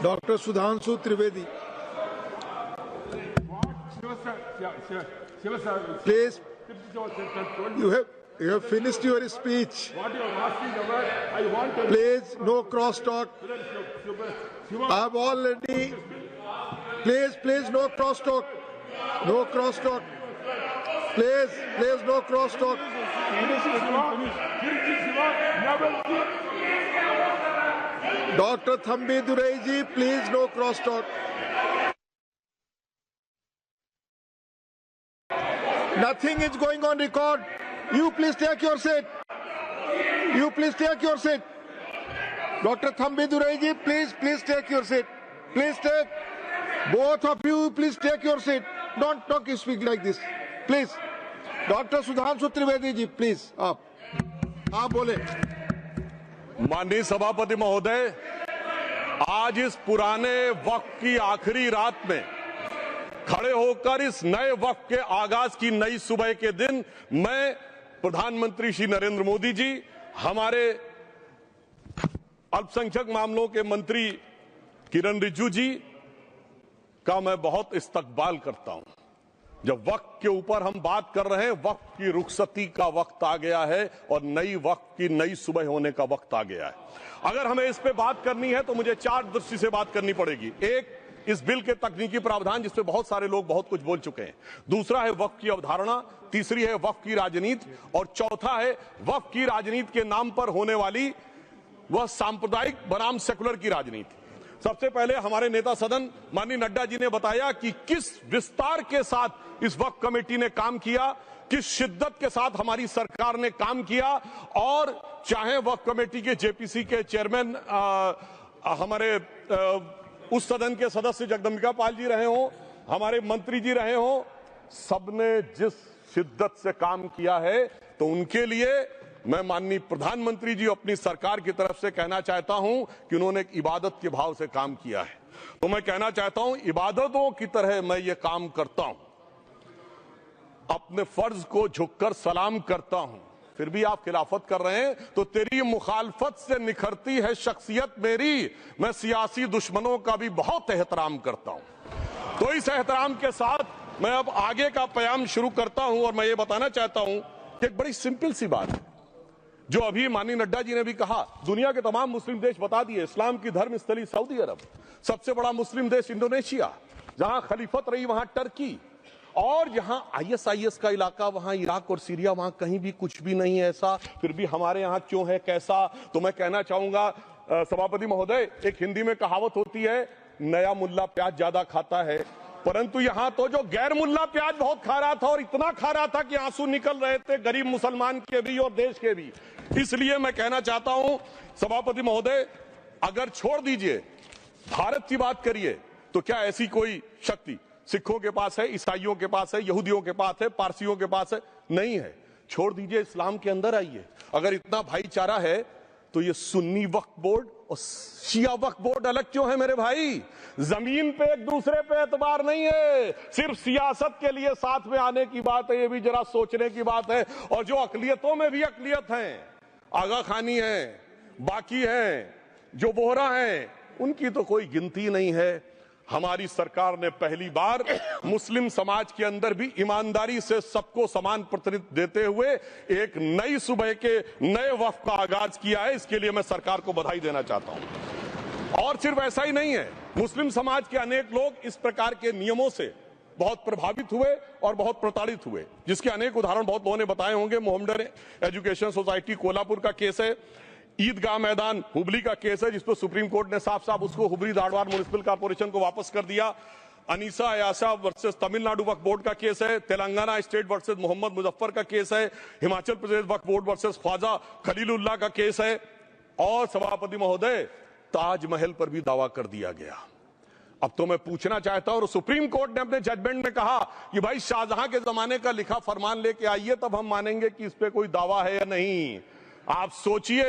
Dr. Sudhanshu Trivedi. Please, you have finished your speech. Please, no crosstalk. I've already. Please, no crosstalk. No crosstalk. Please, no crosstalk. Dr. Thambi Durai, please, no crosstalk. Nothing is going on record. You please take your seat. You please take your seat. Dr. Thambi Durai, please take your seat. Please take. Both of you, please take your seat. Don't speak like this. Please. Dr. Sudhanshu Trivedi ji, please. आप बोले. माननीय सभापति महोदय, आज इस पुराने वक्त की आखिरी रात में खड़े होकर इस नए वक्त के आगाज की नई सुबह के दिन मैं प्रधानमंत्री श्री नरेंद्र मोदी जी, हमारे अल्पसंख्यक मामलों के मंत्री किरण रिजिजू जी का मैं बहुत इस्तकबाल करता हूं। जब वक्त के ऊपर हम बात कर रहे हैं, वक्त की रुखसती का वक्त आ गया है और नई वक्त की नई सुबह होने का वक्त आ गया है। अगर हमें इस पे बात करनी है तो मुझे चार दृष्टि से बात करनी पड़ेगी। एक, इस बिल के तकनीकी प्रावधान जिस पे बहुत सारे लोग बहुत कुछ बोल चुके हैं। दूसरा है वक्फ की अवधारणा, तीसरी है वक्फ की राजनीति और चौथा है वक्फ की राजनीति के नाम पर होने वाली वह सांप्रदायिक बनाम सेकुलर की राजनीति। सबसे पहले हमारे नेता सदन माननीय नड्डा जी ने बताया कि किस विस्तार के साथ इस वक्फ कमेटी ने काम किया, किस शिद्दत के साथ हमारी सरकार ने काम किया। और चाहे वक्फ कमेटी के जेपीसी के चेयरमैन हमारे उस सदन के सदस्य जगदम्बिका पाल जी रहे हो, हमारे मंत्री जी रहे हो, सबने जिस शिद्दत से काम किया है, तो उनके लिए मैं माननीय प्रधानमंत्री जी अपनी सरकार की तरफ से कहना चाहता हूं कि उन्होंने एक इबादत के भाव से काम किया है। तो मैं कहना चाहता हूं, इबादतों की तरह मैं ये काम करता हूं, अपने फर्ज को झुककर सलाम करता हूं। फिर भी आप खिलाफत कर रहे हैं तो तेरी मुखालफत से निखरती है शख्सियत मेरी। मैं सियासी दुश्मनों का भी बहुत एहतराम करता हूं। तो इस एहतराम के साथ मैं अब आगे का बयान शुरू करता हूं और मैं ये बताना चाहता हूं कि एक बड़ी सिंपल सी बात है जो अभी माननीय नड्डा जी ने भी कहा। दुनिया के तमाम मुस्लिम देश बता दिए, इस्लाम की धर्म स्थली सऊदी अरब, सबसे बड़ा मुस्लिम देश इंडोनेशिया, जहां खलीफत रही वहां टर्की, और जहां आईएसआईएस का इलाका वहां इराक और सीरिया, वहां कहीं भी कुछ भी नहीं है ऐसा। फिर भी हमारे यहां क्यों है, कैसा? तो मैं कहना चाहूंगा सभापति महोदय, एक हिंदी में कहावत होती है, नया मुल्ला प्याज ज्यादा खाता है, परंतु यहां तो जो गैर मुल्ला प्याज बहुत खा रहा था और इतना खा रहा था कि आंसू निकल रहे थे, गरीब मुसलमान के भी और देश के भी। इसलिए मैं कहना चाहता हूं सभापति महोदय, अगर छोड़ दीजिए भारत की बात करिए, तो क्या ऐसी कोई शक्ति सिखों के पास है, ईसाइयों के पास है, यहूदियों के पास है, पारसियों के पास है? नहीं है। छोड़ दीजिए, इस्लाम के अंदर आइए। अगर इतना भाईचारा है तो ये सुन्नी वक्फ बोर्ड और शिया वक्फ बोर्ड अलग क्यों है मेरे भाई? जमीन पे एक दूसरे पे एतबार नहीं है, सिर्फ सियासत के लिए साथ में आने की बात है। ये भी जरा सोचने की बात है। और जो अकलियतों में भी अकलियत है, आगा खानी है, बाकी है, जो बोहरा है, उनकी तो कोई गिनती नहीं है। हमारी सरकार ने पहली बार मुस्लिम समाज के अंदर भी ईमानदारी से सबको समान प्रतिनिधित्व देते हुए एक नई सुबह के नए वक्त का आगाज किया है। इसके लिए मैं सरकार को बधाई देना चाहता हूं। और सिर्फ ऐसा ही नहीं है, मुस्लिम समाज के अनेक लोग इस प्रकार के नियमों से बहुत प्रभावित हुए और बहुत प्रताड़ित हुए, जिसके अनेक उदाहरण बहुत लोगों ने बताए होंगे। मोहम्मडन एजुकेशन सोसाइटी कोल्हापुर का केस है, ईदगाह मैदान हुबली का केस है, जिसको सुप्रीम कोर्ट ने साफ साफ उसको हुबली धारवाड़ म्युनिसिपल कॉर्पोरेशन को वापस कर दिया। अनीसा अयाशा वर्सेस तमिलनाडु वक्फ बोर्ड का केस है, तेलंगाना स्टेट वर्सेस मोहम्मद मुजफ्फर का केस है, हिमाचल प्रदेश वक्फ बोर्ड वर्सेस ख्वाजा खलीलुल्लाह का केस है, और सभापति महोदय ताजमहल पर भी दावा कर दिया गया। अब तो मैं पूछना चाहता हूं, और सुप्रीम कोर्ट ने अपने जजमेंट में कहा कि भाई शाहजहां के जमाने का लिखा फरमान लेके आइए, तब हम मानेंगे कि इस पे कोई दावा है या नहीं। आप सोचिए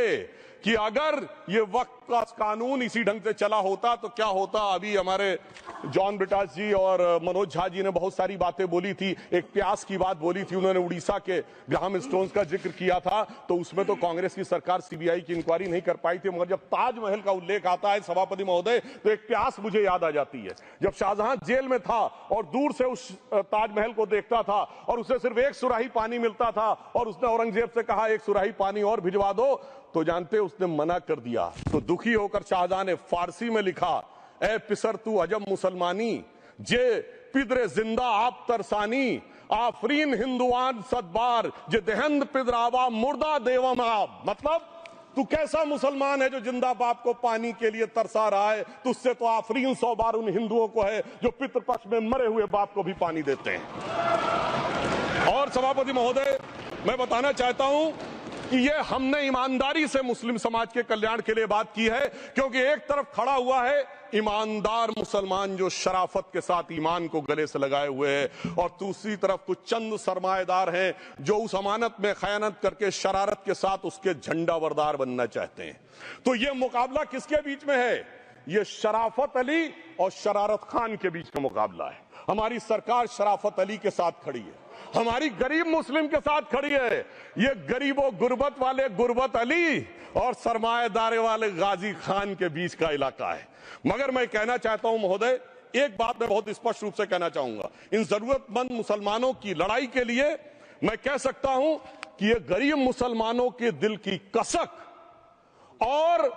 कि अगर ये वक्त का कानून इसी ढंग से चला होता तो क्या होता। अभी हमारे जॉन ब्रिटास जी और मनोज झा जी ने बहुत सारी बातें बोली थी। एक प्यास की बात बोली थी उन्होंने, उड़ीसा के ग्राहम स्टोन्स का जिक्र किया था, तो उसमें तो कांग्रेस की सरकार सीबीआई की इंक्वायरी नहीं कर पाई थी। मगर जब ताजमहल का उल्लेख आता है सभापति महोदय, तो एक प्यास मुझे याद आ जाती है। जब शाहजहां जेल में था और दूर से उस ताजमहल को देखता था और उसे सिर्फ एक सुराही पानी मिलता था और उसने औरंगजेब से कहा एक सुराही पानी और भिजवा दो, तो जानते उसने मना कर दिया। तो दुखी होकर शाहजहां ने फारसी में लिखा, ए पिसर तू अजम मुसलमानी, जे पिदरे जिंदा आप तरसानी, आफरीन हिंदुआन सदबार, जे देहंद पिदरावा मुर्दा देवम आप। मतलब तू कैसा मुसलमान है जो जिंदा बाप को पानी के लिए तरसा रहा है, तुझसे तो आफरीन 100 बार उन हिंदुओं को है जो पितृपक्ष में मरे हुए बाप को भी पानी देते हैं। और सभापति महोदय, मैं बताना चाहता हूं कि ये हमने ईमानदारी से मुस्लिम समाज के कल्याण के लिए बात की है, क्योंकि एक तरफ खड़ा हुआ है ईमानदार मुसलमान जो शराफत के साथ ईमान को गले से लगाए हुए हैं, और दूसरी तरफ कुछ चंद सरमाएदार हैं जो उस अमानत में खयानत करके शरारत के साथ उसके झंडा बरदार बनना चाहते हैं। तो ये मुकाबला किसके बीच में है? ये शराफत अली और शरारत खान के बीच का मुकाबला है। हमारी सरकार शराफत अली के साथ खड़ी है, हमारी गरीब मुस्लिम के साथ खड़ी है। ये गरीबों गुर्बत वाले गुर्बत अली और सरमाएदार वाले गाजी खान के बीच का इलाका है। मगर मैं कहना चाहता हूं महोदय, एक बात मैं बहुत स्पष्ट रूप से कहना चाहूंगा, इन जरूरतमंद मुसलमानों की लड़ाई के लिए मैं कह सकता हूं कि ये गरीब मुसलमानों के दिल की कसक और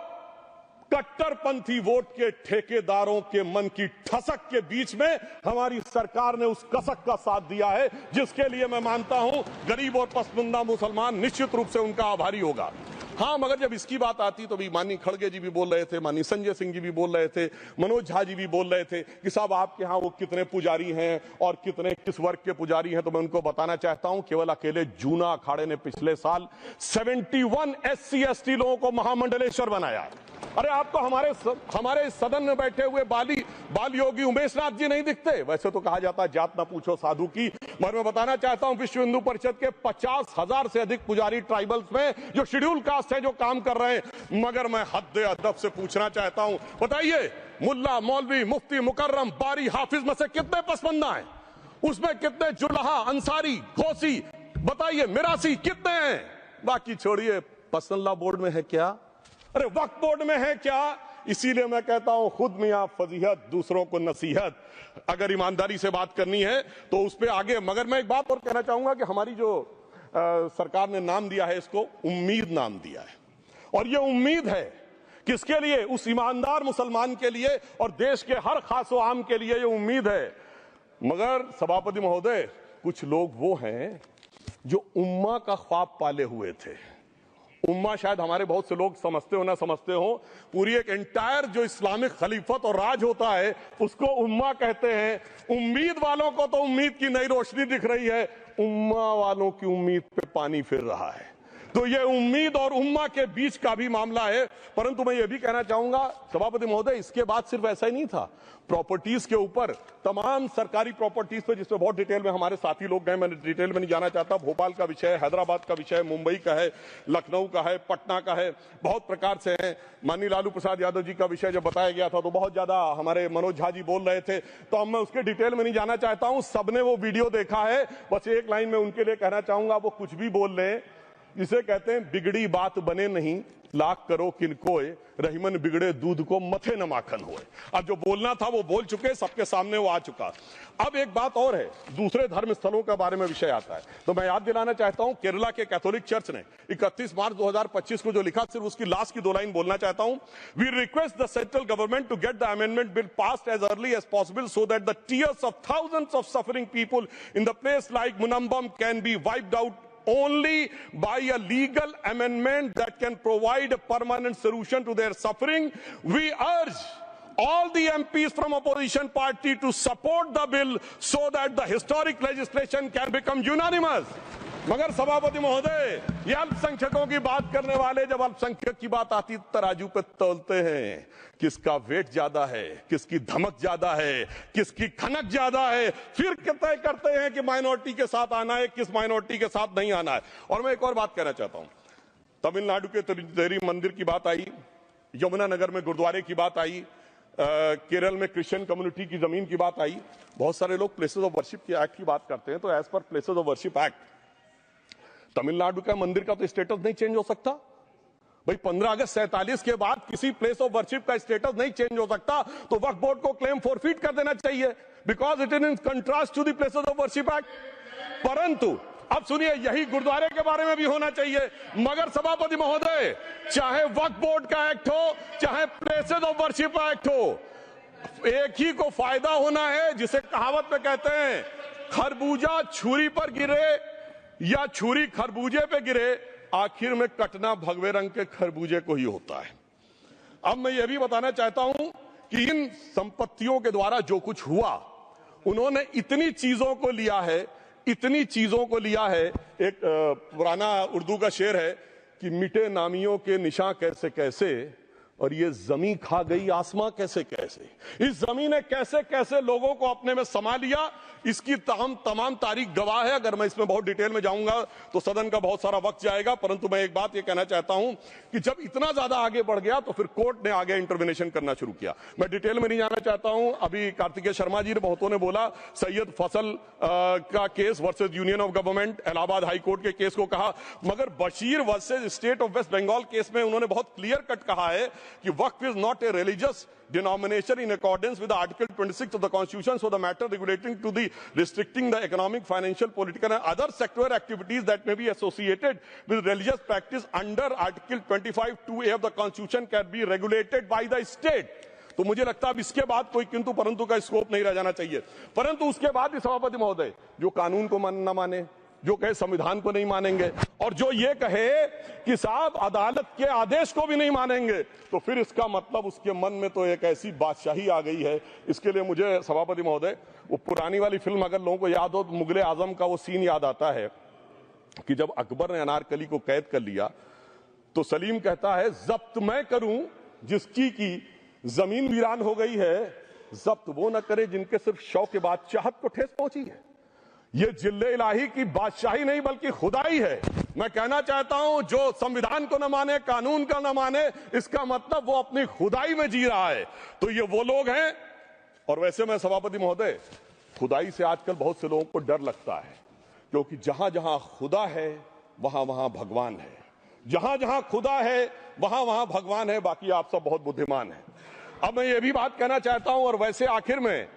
कट्टरपंथी वोट के ठेकेदारों के मन की ठसक के बीच में हमारी सरकार ने उस कसक का साथ दिया है, जिसके लिए मैं मानता हूं गरीब और पसमानदा मुसलमान निश्चित रूप से उनका आभारी होगा। हाँ, मगर जब इसकी बात आती तो भी माननीय खड़गे जी भी बोल रहे थे, माननीय संजय सिंह जी भी बोल रहे थे, मनोज झा जी भी बोल रहे थे कि साहब आपके यहाँ वो कितने पुजारी हैं और कितने किस वर्ग के पुजारी हैं। तो मैं उनको बताना चाहता हूं, केवल अकेले जूना अखाड़े ने पिछले साल 71 SC/ST लोगों को महामंडलेश्वर बनाया। अरे आपको हमारे सदन में बैठे हुए बाल योगी उमेश नाथ जी नहीं दिखते? वैसे तो कहा जाता है जात ना पूछो साधु की, मगर मैं बताना चाहता हूं विश्व हिंदू परिषद के 50,000 से अधिक पुजारी ट्राइबल्स में जो शेड्यूल कास्ट है जो काम कर रहे हैं। मगर मैं हद अदब से पूछना चाहता हूं, बताइए मुल्ला मौलवी मुफ्ती मुकर्रम बारी हाफिज में से कितने पसमंदा हैं? उसमें कितने जुल्हा अंसारी घोसी बताइए मिरासी कितने हैं? बाकी छोड़िए, पर्सनल बोर्ड में है क्या? अरे वक्फ बोर्ड में है क्या? इसीलिए मैं कहता हूं खुद मियां फजीहत दूसरों को नसीहत। अगर ईमानदारी से बात करनी है तो उस पर आगे। मगर मैं एक बात और कहना चाहूंगा कि हमारी जो सरकार ने नाम दिया है, इसको उम्मीद नाम दिया है, और ये उम्मीद है किसके लिए? उस ईमानदार मुसलमान के लिए और देश के हर खास व आम के लिए ये उम्मीद है। मगर सभापति महोदय, कुछ लोग वो हैं जो उम्मा का ख्वाब पाले हुए थे। उम्मा शायद हमारे बहुत से लोग समझते हो ना समझते हो, पूरी एक एंटायर जो इस्लामिक खलीफत और राज होता है उसको उम्मा कहते हैं। उम्मीद वालों को तो उम्मीद की नई रोशनी दिख रही है, उम्मा वालों की उम्मीद पे पानी फिर रहा है। तो ये उम्मीद और उम्मा के बीच का भी मामला है। परंतु मैं ये भी कहना चाहूंगा सभापति महोदय, इसके बाद सिर्फ ऐसा ही नहीं था। प्रॉपर्टीज के ऊपर, तमाम सरकारी प्रॉपर्टीज पे जिसमें बहुत डिटेल में हमारे साथी लोग गए, मैंने डिटेल में नहीं जाना चाहता। भोपाल का विषय, हैदराबाद का विषय, मुंबई का है, लखनऊ का है, पटना का है, बहुत प्रकार से है। माननीय लालू प्रसाद यादव जी का विषय जब बताया गया था तो बहुत ज्यादा हमारे मनोज झा जी बोल रहे थे, तो अब मैं उसके डिटेल में नहीं जाना चाहता हूं। सबने वो वीडियो देखा है। बस एक लाइन में उनके लिए कहना चाहूंगा, वो कुछ भी बोल रहे हैं, जिसे कहते हैं बिगड़ी बात बने नहीं लाख करो किनकोए, रहीमन बिगड़े दूध को मथे न माखन होए। अब जो बोलना था वो बोल चुके, सबके सामने वो आ चुका। अब एक बात और है, दूसरे धर्म स्थलों के बारे में विषय आता है, तो मैं याद दिलाना चाहता हूं केरला के कैथोलिक चर्च ने 31 मार्च 2025 को जो लिखा, सिर्फ उसकी लास्ट की 2 लाइन बोलना चाहता हूं। We request the central government to get the amendment bill passed as early as possible so that the tears of thousands of suffering people in the place like Munambam can be wiped out only by a legal amendment that can provide a permanent solution to their suffering. We urge all the MPs from opposition party to support the bill so that the historic legislation can become unanimous. मगर सभापति महोदय, ये अल्पसंख्यकों की बात करने वाले जब अल्पसंख्यक की बात आती तराजू पे तौलते हैं, किसका वेट ज्यादा है, किसकी धमक ज्यादा है, किसकी खनक ज्यादा है, फिर तय करते हैं कि माइनॉरिटी के साथ आना है, किस माइनॉरिटी के साथ नहीं आना है। और मैं एक और बात कहना चाहता हूं, तमिलनाडु के तिरुचेरी मंदिर की बात आई, यमुनानगर में गुरुद्वारे की बात आई, केरल में क्रिश्चियन कम्युनिटी की जमीन की बात आई। बहुत सारे लोग प्लेसेस ऑफ वर्शिप की एक्ट की बात करते हैं, तो as per places of worship act Tamil Nadu का मंदिर का तो स्टेटस नहीं चेंज हो सकता भाई। 15 अगस्त 47 के बाद किसी प्लेस ऑफ वर्शिप का स्टेटस नहीं चेंज हो सकता, तो वक्फ बोर्ड को क्लेम फॉरफिट कर देना चाहिए, because it is in contrast to the places of worship act. परंतु अब सुनिए, यही गुरुद्वारे के बारे में भी होना चाहिए। मगर सभापति महोदय, चाहे वक्फ बोर्ड का एक्ट हो, चाहे प्लेसेस ऑफ वर्शिप एक्ट हो, एक ही को फायदा होना है, जिसे कहावत में कहते हैं खरबूजा छुरी पर गिरे या छुरी खरबूजे पे गिरे, आखिर में कटना भगवे रंग के खरबूजे को ही होता है। अब मैं यह भी बताना चाहता हूं कि इन संपत्तियों के द्वारा जो कुछ हुआ, उन्होंने इतनी चीजों को लिया है, इतनी चीजों को लिया है। एक पुराना उर्दू का शेर है कि मिटे नामियों के निशान कैसे कैसे, और ये जमीन खा गई आसमां कैसे कैसे। इस जमीन ने कैसे कैसे लोगों को अपने में समा लिया, इसकी तमाम तारीख गवाह है। अगर मैं इसमें बहुत डिटेल में जाऊंगा तो सदन का बहुत सारा वक्त जाएगा, परंतु मैं एक बात ये कहना चाहता हूं कि जब इतना ज्यादा आगे बढ़ गया तो फिर कोर्ट ने आगे इंटरवेनेशन करना शुरू किया। मैं डिटेल में नहीं जाना चाहता हूं। अभी कार्तिकेय शर्मा जी ने, बहुतों ने बोला सैयद फैसल का case versus union of government, Allahabad high court के केस को कहा, मगर Bashir versus state of West Bengal case में उन्होंने बहुत क्लियर कट कहा है कि waqf is not a religious denomination in accordance with Article 26 of the Constitution, so the matter regulating to the restricting the economic, financial, political and other sectoral activities that may be associated with religious practice under Article 25(2)(a) of the Constitution can be regulated by the state. तो मुझे लगता है अब इसके बाद कोई किंतु परंतु का स्कोप नहीं रह जाना चाहिए। परंतु उसके बाद भी सभापति महोदय, जो कानून को न माने, जो कहे संविधान को नहीं मानेंगे, और जो ये कहे कि साहब अदालत के आदेश को भी नहीं मानेंगे, तो फिर इसका मतलब उसके मन में तो एक ऐसी बादशाही आ गई है। इसके लिए मुझे सभापति महोदय, वो पुरानी वाली फिल्म अगर लोगों को याद हो तो मुगले आजम का वो सीन याद आता है कि जब अकबर ने अनारकली को कैद कर लिया तो सलीम कहता है जब्त मैं करूं जिसकी की जमीन वीरान हो गई है, जब्त वो न करे जिनके सिर्फ शौक के बाद चाहत को ठेस पहुंची है। ये जिल्ले इलाही की बादशाही नहीं बल्कि खुदाई है। मैं कहना चाहता हूं, जो संविधान को न माने, कानून का न माने, इसका मतलब वो अपनी खुदाई में जी रहा है। तो ये वो लोग हैं। और वैसे मैं सभापति महोदय, खुदाई से आजकल बहुत से लोगों को डर लगता है, क्योंकि जहां जहां खुदा है वहां वहां भगवान है, जहां जहां खुदा है वहां वहां भगवान है। बाकी आप सब बहुत बुद्धिमान हैं। अब मैं ये भी बात कहना चाहता हूं, और वैसे आखिर में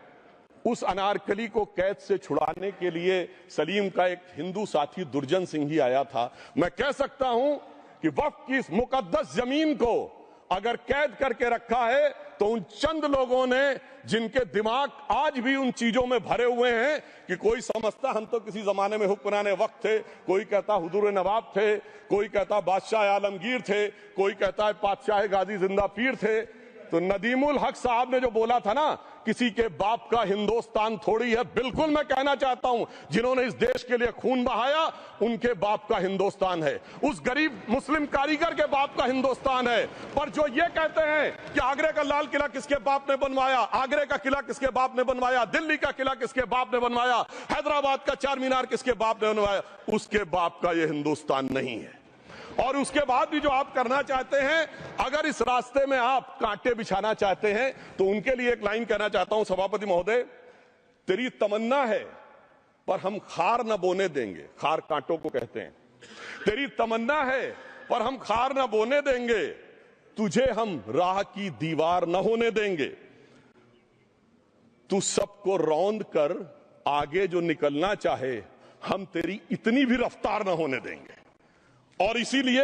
उस अनारकली को कैद से छुड़ाने के लिए सलीम का एक हिंदू साथी दुर्जन सिंह ही आया था। मैं कह सकता हूं कि वक्फ की इस मुकद्दस जमीन को अगर कैद करके रखा है तो उन चंद लोगों ने, जिनके दिमाग आज भी उन चीजों में भरे हुए हैं कि कोई समझता हम तो किसी जमाने में हुक्मरान वक्त थे, कोई कहता हुजूर नवाब थे, कोई कहता बादशाह आलमगीर थे, कोई कहता है बादशाह गाजी जिंदा पीर थे। तो नदीमुल हक साहब ने जो बोला था ना, किसी के बाप का हिंदुस्तान थोड़ी है, बिल्कुल मैं कहना चाहता हूं, जिन्होंने इस देश के लिए खून बहाया उनके बाप का हिंदुस्तान है, उस गरीब मुस्लिम कारीगर के बाप का हिंदुस्तान है। पर जो ये कहते हैं कि आगरे का लाल किला किसके बाप ने बनवाया, आगरे का किला किसके बाप ने बनवाया, दिल्ली का किला किसके बाप ने बनवाया, हैदराबाद का चार मीनार किसके बाप ने बनवाया, उसके बाप का ये हिंदुस्तान नहीं है। और उसके बाद भी जो आप करना चाहते हैं, अगर इस रास्ते में आप कांटे बिछाना चाहते हैं, तो उनके लिए एक लाइन कहना चाहता हूं सभापति महोदय, तेरी तमन्ना है पर हम खार न बोने देंगे, खार कांटों को कहते हैं, तेरी तमन्ना है पर हम खार न बोने देंगे, तुझे हम राह की दीवार न होने देंगे, तू सबको रौंद कर आगे जो निकलना चाहे हम तेरी इतनी भी रफ्तार न होने देंगे। और इसीलिए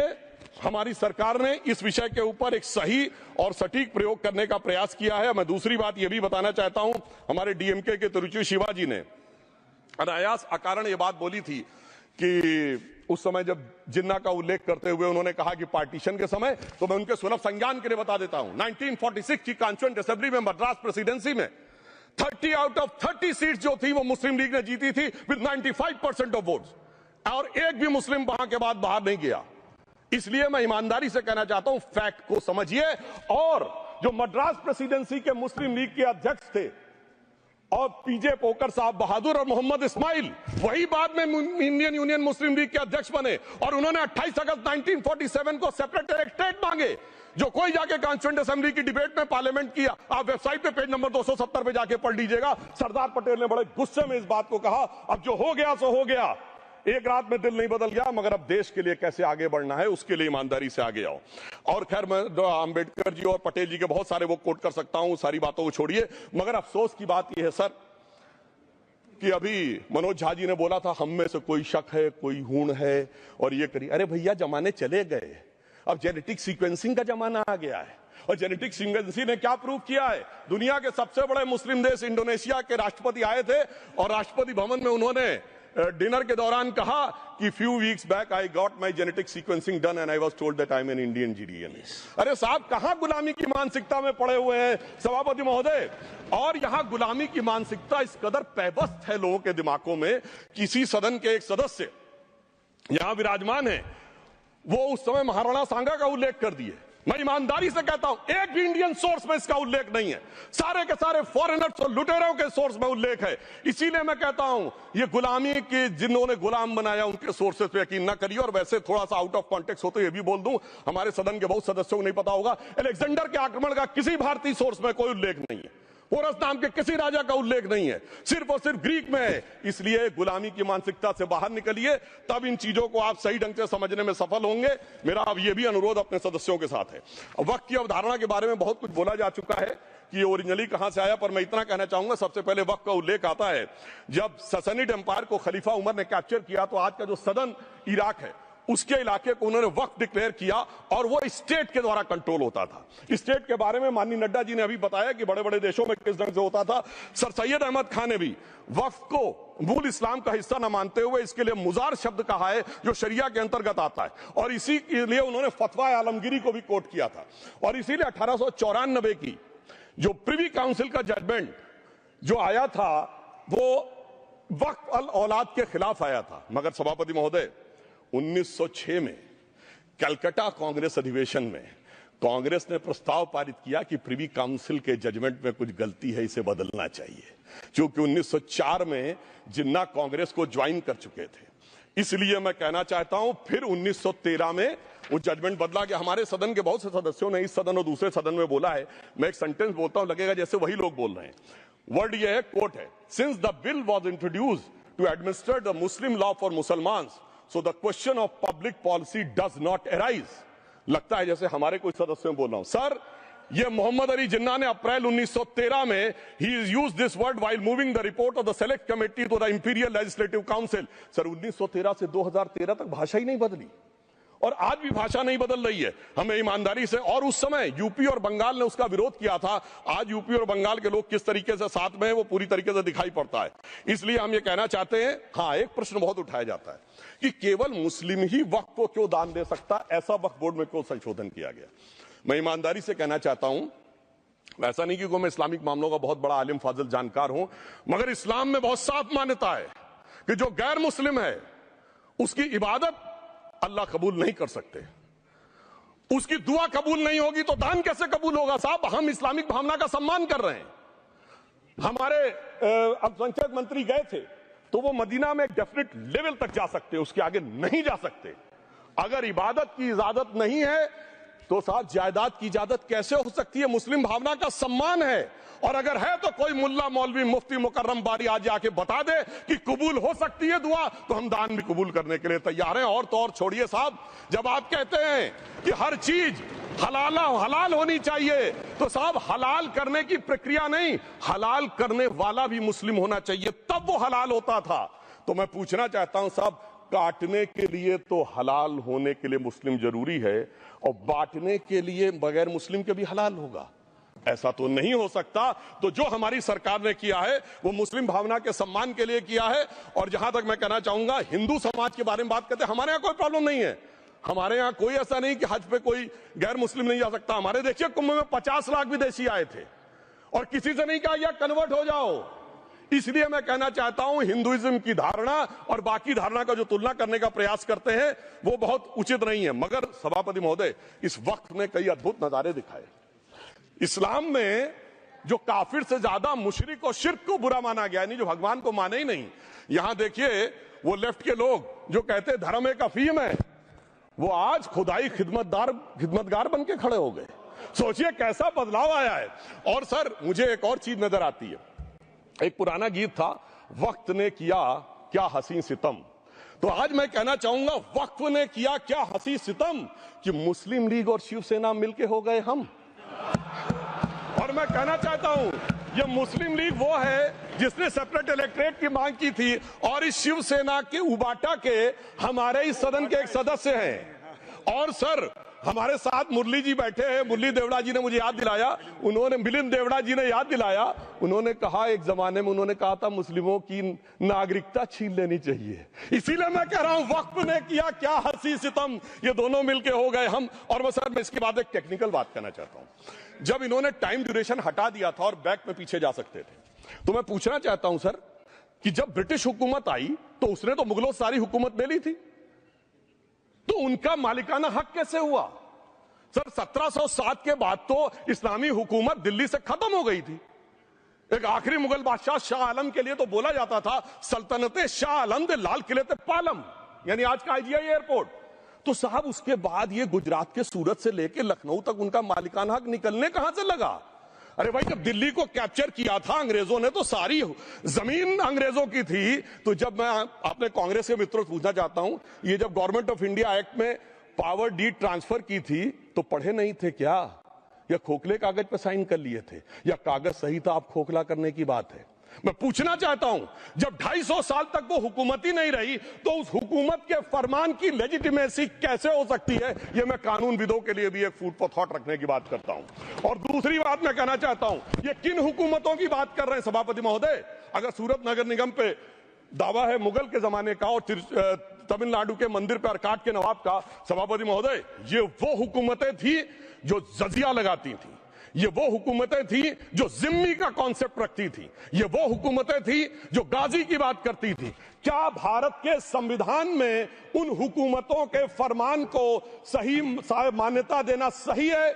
हमारी सरकार ने इस विषय के ऊपर एक सही और सटीक प्रयोग करने का प्रयास किया है। मैं दूसरी बात यह भी बताना चाहता हूं, हमारे डीएमके के तिरुचि शिवाजी ने अनायास अकारण ये बात बोली थी कि उस समय जब जिन्ना का उल्लेख करते हुए उन्होंने कहा कि पार्टीशन के समय, तो मैं उनके सुलभ संज्ञान के लिए बता देता हूं, 1946 की कॉन्स्टिट्यूएंट असेंबली में मद्रास प्रेसिडेंसी में 30 आउट ऑफ 30 सीट जो थी वो मुस्लिम लीग ने जीती थी विद 95% ऑफ वोट्स, और एक भी मुस्लिम वहां के बाद बाहर नहीं गया। इसलिए मैं ईमानदारी से कहना चाहता हूं, फैक्ट को समझिए। और जो मद्रास प्रेसिडेंसी के मुस्लिम लीग के अध्यक्ष थे और पीजे पोकर साहब बहादुर और मोहम्मद इस्माइल वही बाद में इंडियन यूनियन मुस्लिम लीग के अध्यक्ष बने और उन्होंने 28 अगस्त 1947 को सेपरेट इलेक्टेड मांगे, जो कोई जाके कॉन्स्टिट्यूएंट असेंबली की डिबेट में पार्लियामेंट किया। आप वेबसाइट पे पेज नंबर 270 पे जाके पढ़ लीजिएगा। सरदार पटेल ने बड़े गुस्से में इस बात को कहा, अब जो हो गया सो हो गया, एक रात में दिल नहीं बदल गया, मगर अब देश के लिए कैसे आगे बढ़ना है उसके लिए ईमानदारी से आगे आओ। और खैर मैं अंबेडकर जी और पटेल जी के बहुत सारे वो कोट कर सकता हूं, सारी बातों को छोड़िए, मगर अफसोस की बात यह है सर कि अभी मनोज झा जी ने बोला था हम में से कोई शक है, कोई हूण है और ये करिए। अरे भैया जमाने चले गए, अब जेनेटिक सीक्वेंसिंग का जमाना आ गया है और जेनेटिक सीक्वेंसिंग ने क्या प्रूव किया है। दुनिया के सबसे बड़े मुस्लिम देश इंडोनेशिया के राष्ट्रपति आए थे और राष्ट्रपति भवन में उन्होंने डिनर के दौरान कहा कि few weeks back I got my genetic sequencing done and I was told that I am an Indian GDN. अरे साहब कहां गुलामी की मानसिकता में पड़े हुए हैं सभापति महोदय। और यहां गुलामी की मानसिकता इस कदर पैबस्त है लोगों के दिमागों में। किसी सदन के एक सदस्य यहां विराजमान है, वो उस समय महाराणा सांगा का उल्लेख कर दिए। मैं ईमानदारी से कहता हूं एक भी इंडियन सोर्स में इसका उल्लेख नहीं है, सारे के सारे फॉरेनर्स और लुटेरों के सोर्स में उल्लेख है। इसीलिए मैं कहता हूं ये गुलामी के जिन्होंने गुलाम बनाया उनके सोर्सेस पे यकीन ना करिए। और वैसे थोड़ा सा आउट ऑफ कॉन्टेक्स्ट हो तो ये भी बोल दूं, हमारे सदन के बहुत सदस्यों को नहीं पता होगा, अलेक्जेंडर के आक्रमण का किसी भारतीय सोर्स में कोई उल्लेख नहीं है, पोरस नाम के किसी राजा का उल्लेख नहीं है, सिर्फ और सिर्फ ग्रीक में है। इसलिए गुलामी की मानसिकता से बाहर निकलिए, तब इन चीजों को आप सही ढंग से समझने में सफल होंगे। मेरा अब यह भी अनुरोध अपने सदस्यों के साथ है। वक्त की अवधारणा के बारे में बहुत कुछ बोला जा चुका है कि ये ओरिजिनली कहां से आया, पर मैं इतना कहना चाहूंगा सबसे पहले वक्त का उल्लेख आता है जब ससनिड एम्पायर को खलीफा उमर ने कैप्चर किया तो आज का जो सदर्न इराक है उसके इलाके को उन्होंने वक्फ डिक्लेयर किया और वो स्टेट के द्वारा कंट्रोल होता था। स्टेट के बारे में माननीय नड्डा जी ने अभी बताया कि बड़े बड़े देशों में किस ढंग से होता था। सर सैयद अहमद खान ने भी वक्फ को मूल इस्लाम का हिस्सा न मानते हुए इसके लिए मुजार शब्द कहा है जो शरिया के अंतर्गत आता है और इसी के लिए उन्होंने फतवा आलमगीरी को भी कोट किया था। और इसीलिए 1894 की जो प्रिवी काउंसिल का जजमेंट जो आया था वो वक्फ अल औलाद के खिलाफ आया था। मगर सभापति महोदय 1906 में कलकत्ता कांग्रेस अधिवेशन में कांग्रेस ने प्रस्ताव पारित किया कि प्रिवी काउंसिल के जजमेंट में कुछ गलती है, इसे बदलना चाहिए, क्योंकि 1904 में जिन्ना कांग्रेस को ज्वाइन कर चुके थे। इसलिए मैं कहना चाहता हूं फिर 1913 में वो जजमेंट बदला गया। हमारे सदन के बहुत से सदस्यों ने इस सदन और दूसरे सदन में बोला है, मैं एक सेंटेंस बोलता हूं लगेगा जैसे वही लोग बोल रहे हैं। वर्ड ये है, कोट है, since the bill was introduced to administer the Muslim law for Mussalmans so the question of public policy does not arise। लगता है जैसे हमारे कोई सदस्यों बोल रहा हूं। सर ये मोहम्मद अली जिन्ना ने अप्रैल 1913 में he used this word while moving the report of the select committee to the imperial legislative council। Sir 1913 से 2013 तक भाषा ही नहीं बदली और आज भी भाषा नहीं बदल रही है। हमें ईमानदारी से, और उस समय यूपी और बंगाल ने उसका विरोध किया था, आज यूपी और बंगाल के लोग किस तरीके से साथ में है वो पूरी तरीके से दिखाई पड़ता है। इसलिए हम ये कहना चाहते हैं, हाँ एक प्रश्न बहुत उठाया जाता है कि केवल मुस्लिम ही वक्फ को क्यों दान दे सकता, ऐसा वक्फ बोर्ड में क्यों संशोधन किया गया। मैं ईमानदारी से कहना चाहता हूं, ऐसा नहीं कि मैं इस्लामिक मामलों का बहुत बड़ा आलिम फाजिल जानकार हूं, मगर इस्लाम में बहुत साफ मान्यता है कि जो गैर मुस्लिम है उसकी इबादत अल्लाह कबूल नहीं कर सकते, उसकी दुआ कबूल नहीं होगी तो दान कैसे कबूल होगा। साहब हम इस्लामिक भावना का सम्मान कर रहे हैं। हमारे अल्पसंख्यक मंत्री गए थे तो वो मदीना में एक डेफिनेट लेवल तक जा सकते, उसके आगे नहीं जा सकते। अगर इबादत की इजाजत नहीं है तो साहब जायदाद की इजाजत कैसे हो सकती है। मुस्लिम भावना का सम्मान है, और अगर है तो कोई मुल्ला मौलवी मुफ्ती मुकर्रम बारी आज आके बता दे कि कबूल हो सकती है दुआ, तो हम दान भी कबूल करने के लिए तैयार हैं। और तो और छोड़िए साहब, जब आप कहते हैं कि हर चीज हलाल होनी चाहिए, तो साहब हलाल करने की प्रक्रिया नहीं, हलाल करने वाला भी मुस्लिम होना चाहिए, तब वो हलाल होता था। तो मैं पूछना चाहता हूं साहब, काटने के लिए तो हलाल होने के लिए मुस्लिम जरूरी है और बांटने के लिए बगैर मुस्लिम के भी हलाल होगा, ऐसा तो नहीं हो सकता। तो जो हमारी सरकार ने किया है वो मुस्लिम भावना के सम्मान के लिए किया है। और जहां तक मैं कहना चाहूंगा, हिंदू समाज के बारे में बात करते हैं, हमारे यहां कोई प्रॉब्लम नहीं है। हमारे यहां कोई ऐसा नहीं कि हज पे कोई गैर मुस्लिम नहीं जा सकता। हमारे देखिए कुंभ में 50 लाख विदेशी आए थे और किसी से नहीं कहा या कन्वर्ट हो जाओ। इसलिए मैं कहना चाहता हूं, हिंदुइज्म की धारणा और बाकी धारणा का जो तुलना करने का प्रयास करते हैं वो बहुत उचित नहीं है। मगर सभापति महोदय, इस वक्त ने कई अद्भुत नजारे दिखाए। इस्लाम में जो काफिर से ज्यादा मुशरिक और शिर्क को बुरा माना गया, यानी जो भगवान को माने ही नहीं। यहां देखिए वो लेफ्ट के लोग जो कहते धर्म एक अफीम है, वो आज खुदाई खिदमतगार बन के खड़े हो गए। सोचिए कैसा बदलाव आया है। और सर मुझे एक और चीज नजर आती है, एक पुराना गीत था, वक्त ने किया क्या हसी सितम। तो आज मैं कहना चाहूंगा वक्त ने किया क्या हसी सितम कि मुस्लिम लीग और शिवसेना मिलके हो गए हम। और मैं कहना चाहता हूं ये मुस्लिम लीग वो है जिसने सेपरेट इलेक्टोरेट की मांग की थी, और इस शिवसेना के उबाटा के हमारे इस सदन के एक सदस्य हैं। और सर हमारे साथ मुरली जी बैठे हैं, मुरली देवड़ा जी ने मुझे याद दिलाया, उन्होंने मिलिंद देवड़ा जी ने याद दिलाया, उन्होंने कहा एक जमाने में उन्होंने कहा था मुस्लिमों की नागरिकता छीन लेनी चाहिए। इसीलिए मैं कह रहा हूं वक्त ने किया क्या हंसी सितम, ये दोनों मिलके हो गए हम। और मैं सर मैं इसके बाद एक टेक्निकल बात करना चाहता हूं। जब इन्होंने टाइम ड्यूरेशन हटा दिया था और बैक में पीछे जा सकते थे, तो मैं पूछना चाहता हूं सर कि जब ब्रिटिश हुकूमत आई तो उसने तो मुगलों से सारी हुकूमत ले ली थी, तो उनका मालिकाना हक कैसे हुआ? सर 1707 के बाद तो इस्लामी हुकूमत दिल्ली से खत्म हो गई थी। एक आखिरी मुगल बादशाह शाह आलम के लिए तो बोला जाता था सल्तनते शाह आलम दे लाल किले ते पालम, यानी आज का IGI एयरपोर्ट। तो साहब उसके बाद ये गुजरात के सूरत से लेकर लखनऊ तक उनका मालिकाना हक निकलने कहां से लगा? अरे भाई जब दिल्ली को कैप्चर किया था अंग्रेजों ने तो सारी जमीन अंग्रेजों की थी। तो जब मैं अपने कांग्रेस के मित्रों से पूछना चाहता हूं, ये जब गवर्नमेंट ऑफ इंडिया एक्ट में पावर डीड ट्रांसफर की थी तो पढ़े नहीं थे क्या, या खोखले कागज पर साइन कर लिए थे, या कागज सही था आप खोखला करने की बात है? मैं पूछना चाहता हूं जब 250 साल तक वो हुकूमत ही नहीं रही तो उस हुकूमत के फरमान की लेजिटिमेसी कैसे हो सकती है? ये मैं कानूनविदों के लिए भी एक फूड फॉर थॉट रखने की बात करता हूं। और दूसरी बात मैं कहना चाहता हूं, ये किन हुकूमतों की बात कर रहे हैं सभापति महोदय? अगर सूरत नगर निगम पे दावा है मुगल के जमाने का और तमिलनाडु के मंदिर पर अरकाट के नवाब का, सभापति महोदय ये वो हुकूमतें थी जो जजिया लगाती थी, ये वो हुकूमतें थी जो जिम्मी का कॉन्सेप्ट रखती थी, ये वो हुकूमतें थी जो गाजी की बात करती थी। क्या भारत के संविधान में उन हुकूमतों के फरमान को सही मान्यता देना सही है?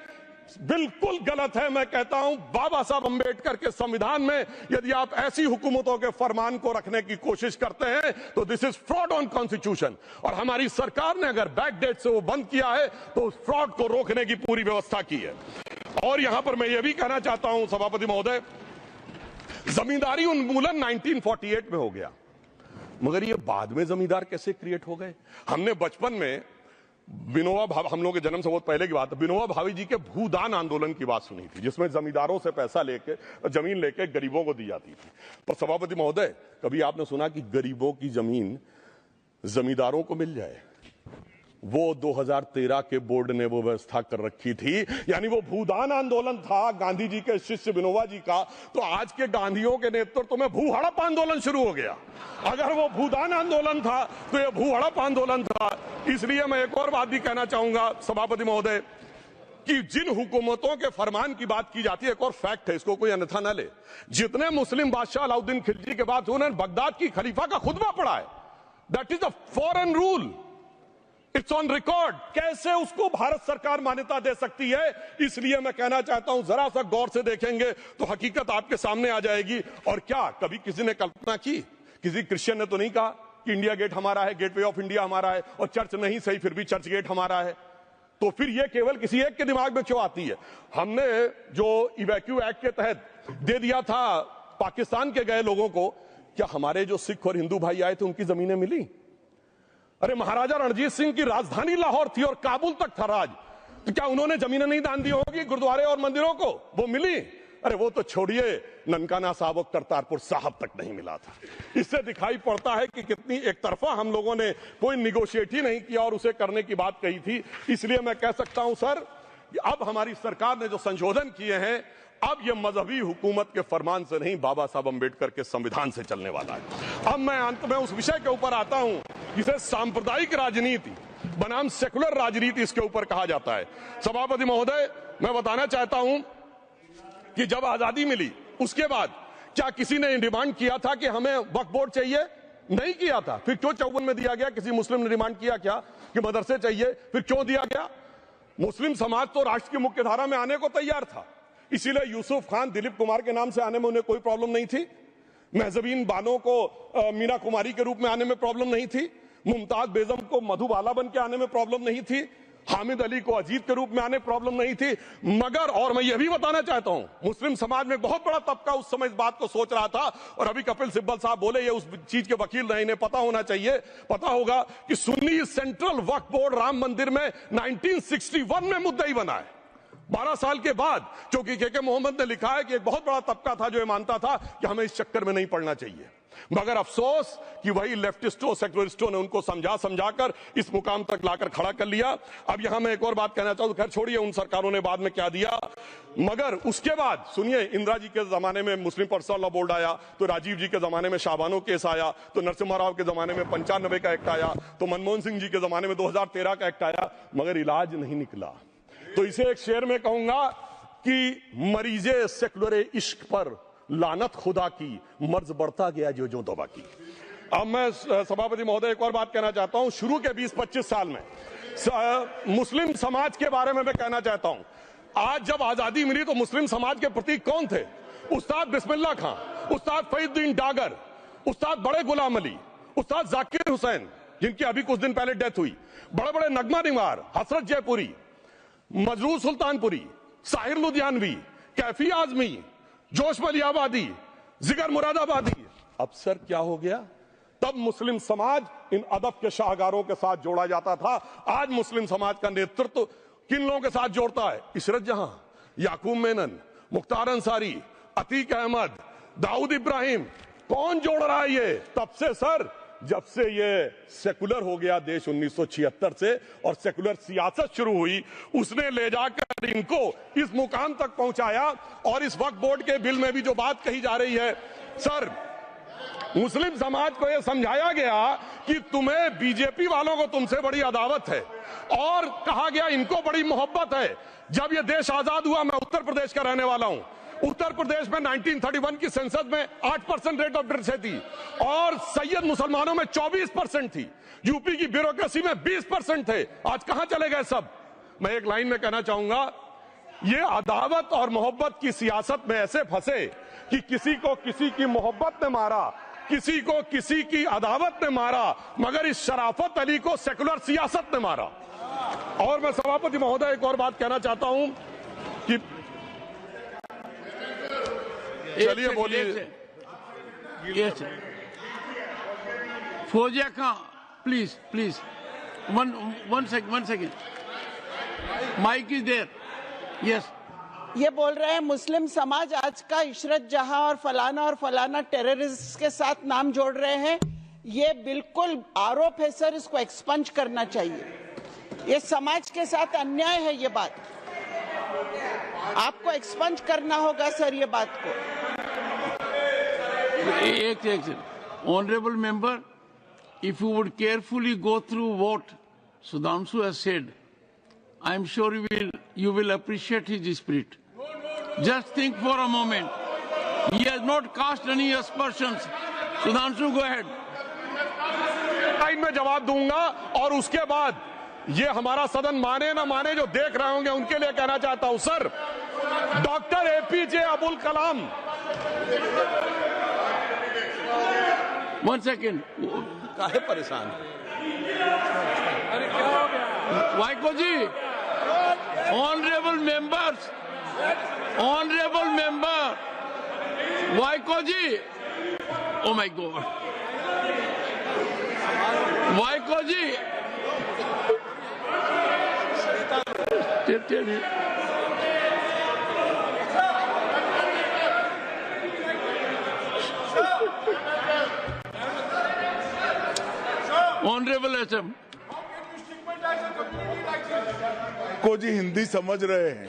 बिल्कुल गलत है। मैं कहता हूं बाबा साहब अंबेडकर के संविधान में यदि आप ऐसी हुकूमतों के फरमान को रखने की कोशिश करते हैं तो this is fraud on constitution. और हमारी सरकार ने अगर बैकडेट से वो बंद किया है तो उस फ्रॉड को रोकने की पूरी व्यवस्था की है। और यहां पर मैं ये भी कहना चाहता हूं सभापति महोदय, जमींदारी उन्मूलन 1948 में हो गया, मगर ये बाद में जमींदार कैसे क्रिएट हो गए? हमने बचपन में विनोबा भावे, हम लोगों के जन्म से बहुत पहले की बात है, विनोबा भावे जी के भूदान आंदोलन की बात सुनी थी, जिसमें जमींदारों से पैसा लेके जमीन लेके गरीबों को दी जाती थी। पर सभापति महोदय कभी आपने सुना कि गरीबों की जमीन जमींदारों को मिल जाए? वो 2013 के बोर्ड ने वो व्यवस्था कर रखी थी, यानी वो भूदान आंदोलन था गांधी जी के शिष्य विनोबा जी का, तो आज के गांधियों के नेतृत्व में भू हड़प आंदोलन शुरू हो गया। अगर वो भूदान आंदोलन था तो ये भू हड़प आंदोलन था। इसलिए मैं एक और बात भी कहना चाहूंगा सभापति महोदय कि जिन हुकूमतों के फरमान की बात की जाती है, एक और फैक्ट है, इसको कोई अन्यथा न ले, जितने मुस्लिम बादशाह अलाउद्दीन खिलजी के बाद उन्होंने बगदाद की खलीफा का खुतबा पढ़ा है, that is a foreign rule, it's on record. कैसे उसको भारत सरकार मान्यता दे सकती है? इसलिए मैं कहना चाहता हूं जरा सा गौर से देखेंगे तो हकीकत आपके सामने आ जाएगी। और क्या कभी किसी ने कल्पना की, किसी क्रिश्चियन ने तो नहीं कहा कि इंडिया गेट हमारा है, गेटवे ऑफ इंडिया हमारा है, और चर्च नहीं सही फिर भी चर्च गेट हमारा है? तो फिर ये केवल किसी एक के दिमाग में क्यों आती है? हमने जो इवैक्यू एक्ट के तहत दे दिया था पाकिस्तान के गए लोगों को, क्या हमारे जो सिख और हिंदू भाई आए थे उनकी जमीनें मिली? अरे महाराजा रणजीत सिंह की राजधानी लाहौर थी और काबुल तक था राज, तो क्या उन्होंने जमीनें नहीं दान दी होगी गुरुद्वारे और मंदिरों को? वो मिली? अरे वो तो छोड़िए, ननकाना साहब और करतारपुर साहब तक नहीं मिला था। इससे दिखाई पड़ता है कि कितनी एक तरफा हम लोगों ने कोई निगोशिएट ही नहीं किया और उसे करने की बात कही थी। इसलिए मैं कह सकता हूं सर कि अब हमारी सरकार ने जो संशोधन किए हैं, अब ये मजहबी हुकूमत के फरमान से नहीं, बाबा साहब अंबेडकर के संविधान से चलने वाला है। अब मैं अंत में उस विषय के ऊपर आता हूं जिसे सांप्रदायिक राजनीति बनाम सेकुलर राजनीति इसके ऊपर कहा जाता है। सभापति महोदय मैं बताना चाहता हूं कि जब आजादी मिली उसके बाद क्या किसी ने डिमांड किया था कि हमें वक्फ बोर्ड चाहिए? नहीं किया था। फिर क्यों 54 में दिया गया? किसी मुस्लिम ने डिमांड किया क्या कि मदरसे चाहिए? फिर क्यों दिया गया? मुस्लिम समाज तो राष्ट्र की मुख्य धारा में आने को तैयार था, इसीलिए यूसुफ खान दिलीप कुमार के नाम से आने में उन्हें कोई प्रॉब्लम नहीं थी। महजबीन बानो को मीना कुमारी के रूप में आने में प्रॉब्लम नहीं थी। मुमताज बेगम को मधुबाला बन के आने में प्रॉब्लम नहीं थी। हामिद अली को अजीत के रूप में आने प्रॉब्लम नहीं थी। मगर और मैं यह भी बताना चाहता हूं, मुस्लिम समाज में बहुत बड़ा तबका उस समय इस बात को सोच रहा था, और अभी कपिल सिब्बल साहब बोले ये उस चीज के वकील नहीं, इन्हें पता होना चाहिए, पता होगा कि सुन्नी सेंट्रल वक्फ बोर्ड राम मंदिर में 1961 में मुद्दई बना है, 12 साल के बाद। क्योंकि के मोहम्मद ने लिखा है कि एक बहुत बड़ा तबका था जो ये मानता था कि हमें इस चक्कर में नहीं पड़ना चाहिए। मगर अफसोस कि वही लेफ्टिस्टों सेक्युलरिस्टों ने उनको समझाकर इस मुकाम तक लाकर खड़ा कर लिया। अब यहां मैं एक और बात कहना चाहूं, खैर छोड़िए उन सरकारों ने बाद में क्या दिया, मगर उसके बाद सुनिए, इंदिरा जी के जमाने में मुस्लिम पर्सनल लॉ बोर्ड आया, तो राजीव जी के जमाने में शाहबानो केस आया, तो नरसिम्हा राव के जमाने में 95 का एक्ट आया, तो मनमोहन सिंह जी के जमाने में 2013 का एक्ट आया, मगर इलाज नहीं निकला। तो इसे एक शेर में कहूंगा कि मरीजे सेकुलर इश्क पर लानत खुदा की, मर्ज बढ़ता गया जो जो दवा की। अब मैं सभापति महोदय एक और बात कहना चाहता हूं। शुरू के 20-25 साल में मुस्लिम समाज के बारे में मैं कहना चाहता हूं, आज जब आजादी मिली तो मुस्लिम समाज के प्रतीक कौन थे? उस्ताद बिस्मिल्लाह खां, उस्ताद फरीदुद्दीन डागर, उस्ताद बड़े गुलाम अली, उस्ताद जाकिर हुसैन जिनकी अभी कुछ दिन पहले डेथ हुई, बड़े बड़े नगमा निवार, हसरत जयपुरी, मजरूर सुल्तानपुरी, साहिर लुधियानवी, कैफी आजमी, जोश मलियाबादी, जिगर मुरादाबादी। अब सर क्या हो गया? तब मुस्लिम समाज इन अदब के शाहकारों के साथ जोड़ा जाता था। आज मुस्लिम समाज का नेतृत्व किन लोगों के साथ जोड़ता है? इशरत जहां, याकूब मेनन, मुख्तार अंसारी, अतीक अहमद, दाऊद इब्राहिम। कौन जोड़ रहा है ये? तब से सर, जब से ये सेकुलर हो गया देश 1976 से और सेकुलर सियासत शुरू हुई, उसने ले जाकर इनको इस मुकाम तक पहुंचाया। और इस वक्फ बोर्ड के बिल में भी जो बात कही जा रही है, सर मुस्लिम समाज को यह समझाया गया कि तुम्हें बीजेपी वालों को तुमसे बड़ी अदावत है, और कहा गया इनको बड़ी मोहब्बत है। जब यह देश आजाद हुआ, मैं उत्तर प्रदेश का रहने वाला हूं, उत्तर प्रदेश में 1931 की संसद में 8% रेट ऑफ डेथ थी और सैयद मुसलमानों में 24% थी। यूपी की ब्यूरोक्रेसी में 20% थे। आज कहां चले गए सब? मैं एक लाइन में कहना चाहूंगा, ये अदावत और मोहब्बत की सियासत में ऐसे फंसे कि किसी को किसी की मोहब्बत ने मारा, किसी को किसी की अदावत ने मारा, मगर इस शराफत अली को सेकुलर सियासत ने मारा। और मैं सभापति महोदय एक और बात कहना चाहता हूं कि चलिए बोलिए। Fauzia Khan, please one second, mike is there. Yes, ये बोल रहे हैं मुस्लिम समाज आज का इशरत जहां और फलाना टेररिस्ट के साथ नाम जोड़ रहे हैं। ये बिल्कुल आरोप है सर, इसको एक्सपंज करना चाहिए। ये समाज के साथ अन्याय है। ये बात आपको एक्सपंज करना होगा सर, ये बात को। एक honourable member, if you would carefully go through what Sudhanshu has said, I am sure you will appreciate his spirit. Just think for a moment. He has not cast any aspersions. Sudhanshu, go ahead. Time में जवाब दूंगा, और उसके बाद ये हमारा सदन माने ना माने, जो देख रहे होंगे उनके लिए कहना चाहता हूं sir, doctor APJ Abdul Kalam. One second. काहे परेशान? Vaiko ji, honourable member, Vaiko ji, oh my God, Vaiko ji, honourable HM को जी हिंदी समझ रहे हैं।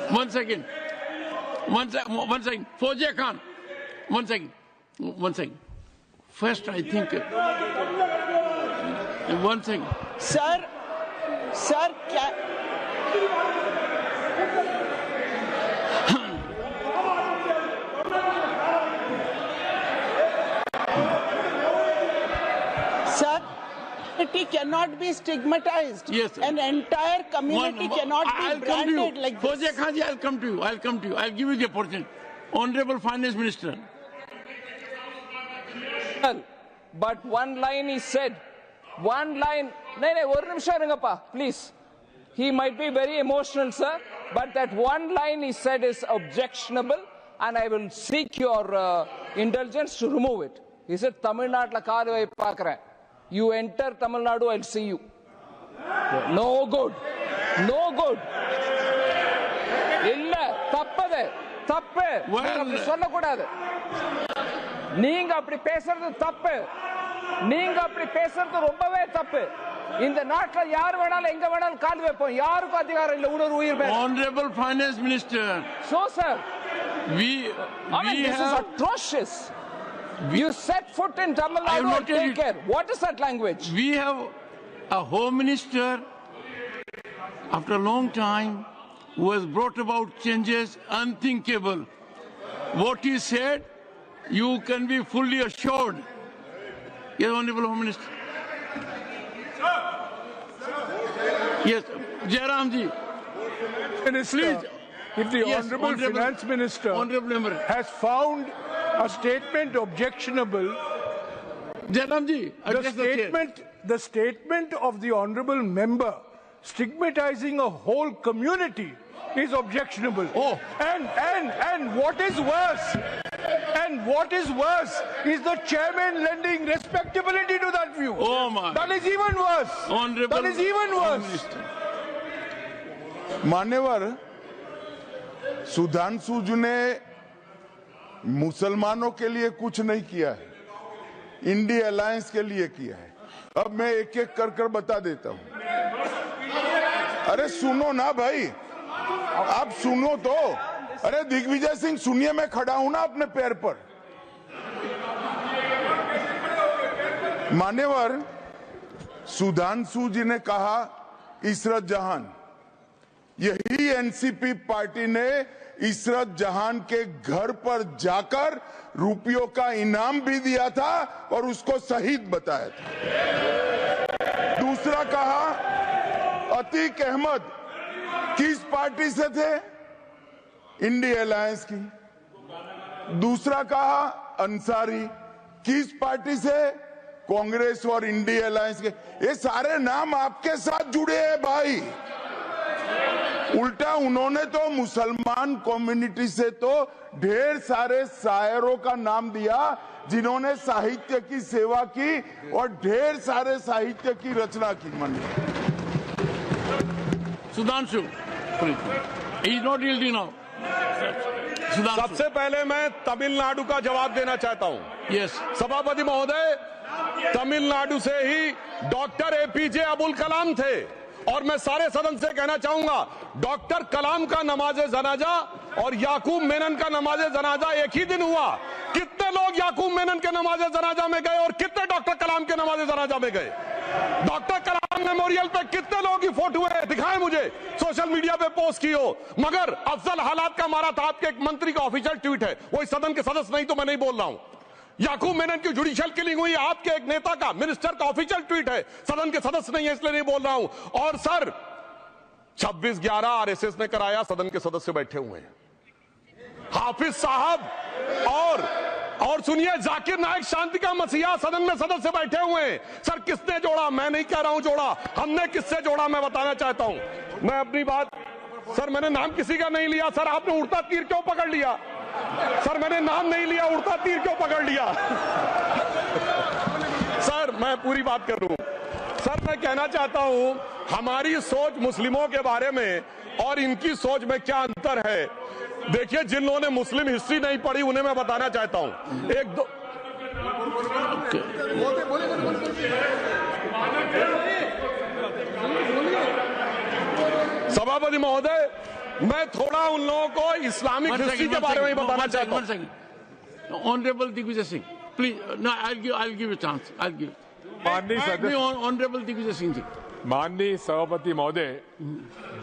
One second. Fauziya Khan. One second. First, I think. One second. Sir क्या cannot cannot be stigmatized. Yes, sir. An entire community cannot be branded like this. Fauziya Khan ji, I'll come to you. I'll give you the opportunity. Honorable Finance Minister. But one line he said, one line. Please. He might be very emotional, sir, but that one line he said is objectionable, and I will seek your indulgence to remove it. He said, Tamil Nadu kaadu paakren. You enter Tamil Nadu, I'll see you. No good. No good. Illa, tappade. Tappe. Neenga solla koodadu. Neenga appadi pesuradhu tappu. Neenga appadi pesuradhu rombave tappu. இந்த நாட்ல யார் வேணாலும் எங்க வேணாலும் கால் வைப்போம். யாருக்கும் அதிகாரம் இல்ல ஒரு உயிர் மேல. Honorable Finance Minister. So sir, this is atrocious. You set foot in Tamil Nadu and take care. What is that language? We have a Home Minister after a long time who has brought about changes unthinkable. What he said, you can be fully assured. Yes, Honorable Home Minister. Yes, Jairam ji. Minister, Please. if the Yes, Honorable Finance Minister has found a statement objectionable, Jairam ji, the statement of the Honorable Member stigmatizing a whole community is objectionable. Oh. And what is worse, is the chairman lending respectability to that view. Oh my. That is even worse. Honorable That is even Home worse. Minister. मान्यवर सुधांशु जी ने मुसलमानों के लिए कुछ नहीं किया है, India alliance के लिए किया है। अब मैं एक एक कर बता देता हूं। अरे सुनो ना भाई, आप सुनो तो। अरे दिग्विजय सिंह सुनिए, मैं खड़ा हूं ना अपने पैर पर। मान्यवर सुधांशु जी ने कहा इशरत जहां, यही एनसीपी पार्टी ने इशरत जहां के घर पर जाकर रुपयों का इनाम भी दिया था और उसको शहीद बताया था। दूसरा कहा अतीक अहमद किस पार्टी से थे? इंडिया अलायंस की। दूसरा कहा अंसारी किस पार्टी से? कांग्रेस और इंडिया अलायंस के। ये सारे नाम आपके साथ जुड़े हैं भाई। उल्टा उन्होंने तो मुसलमान कम्युनिटी से तो ढेर सारे शायरों का नाम दिया जिन्होंने साहित्य की सेवा की और ढेर सारे साहित्य की रचना की। Sudhanshu, he is not yielding now. Sudhanshu. सबसे पहले मैं तमिलनाडु का जवाब देना चाहता हूं। Yes. सभापति महोदय, तमिलनाडु से ही डॉक्टर एपीजे अबुल कलाम थे और मैं सारे सदन से कहना चाहूंगा, डॉक्टर कलाम का नमाज जनाजा और याकूब मेनन का नमाज जनाजा एक ही दिन हुआ। कितने लोग याकूब मेनन के नमाज जनाजा में गए और कितने डॉक्टर कलाम के नमाज जनाजा में गए? डॉक्टर कलाम मेमोरियल पे कितने लोगों की फोटो है? दिखाएं मुझे, सोशल मीडिया पे पोस्ट की हो। मगर अफजल हालात का मारा था, आपके एक मंत्री का ऑफिशियल ट्वीट है, वो इस सदन के सदस्य नहीं तो मैं नहीं बोल रहा हूं। याकूब मेनन की जुडिशियल किलिंग हुई, आपके एक नेता का, मिनिस्टर का ऑफिशियल ट्वीट है, सदन के सदस्य नहीं है इसलिए नहीं बोल रहा हूं। और सर 26/11 आरएसएस ने कराया, सदन के सदस्य बैठे हुए हैं। हाफिज साहब और सुनिए, जाकिर नायक शांति का मसीहा सदन में सदस्य बैठे हुए हैं। सर किसने जोड़ा? मैं नहीं कह रहा हूं जोड़ा, हमने किससे जोड़ा मैं बताना चाहता हूं। मैं अपनी बात, सर मैंने नाम किसी का नहीं लिया। सर आपने उड़ता तीर क्यों पकड़ लिया? सर मैंने नाम नहीं लिया, उड़ता तीर क्यों पकड़ लिया? सर मैं पूरी बात कर रहा हूं। सर मैं कहना चाहता हूं, हमारी सोच मुस्लिमों के बारे में और इनकी सोच में क्या अंतर है। देखिए, जिन लोगों ने मुस्लिम हिस्ट्री नहीं पढ़ी उन्हें मैं बताना चाहता हूं। एक दो सभापति महोदय, मैं थोड़ा उन लोगों को इस्लामिक हिस्ट्री के बारे में बताना चाहता हूं। Honorable Digvijay Singh, please. No, I'll give you a chance. I'll give. Honorable Digvijay Singh जी. माननीय सभापति महोदय,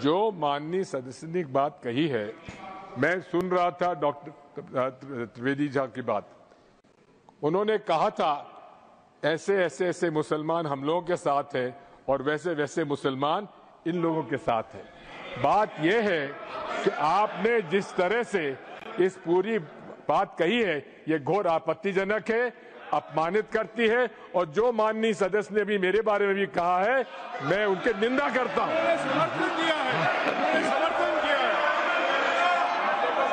जो माननीय सदस्य ने बात कही है, मैं सुन रहा था डॉक्टर त्रिवेदी जी की बात। उन्होंने कहा था ऐसे मुसलमान हम लोगों के साथ हैं और वैसे वैसे मुसलमान इन लोगों के साथ हैं। बात यह है कि आपने जिस तरह से इस पूरी बात कही है, ये घोर आपत्तिजनक है, अपमानित करती है, और जो माननीय सदस्य ने भी मेरे बारे में भी कहा है, मैं उनकी निंदा करता हूं। समर्थन किया है।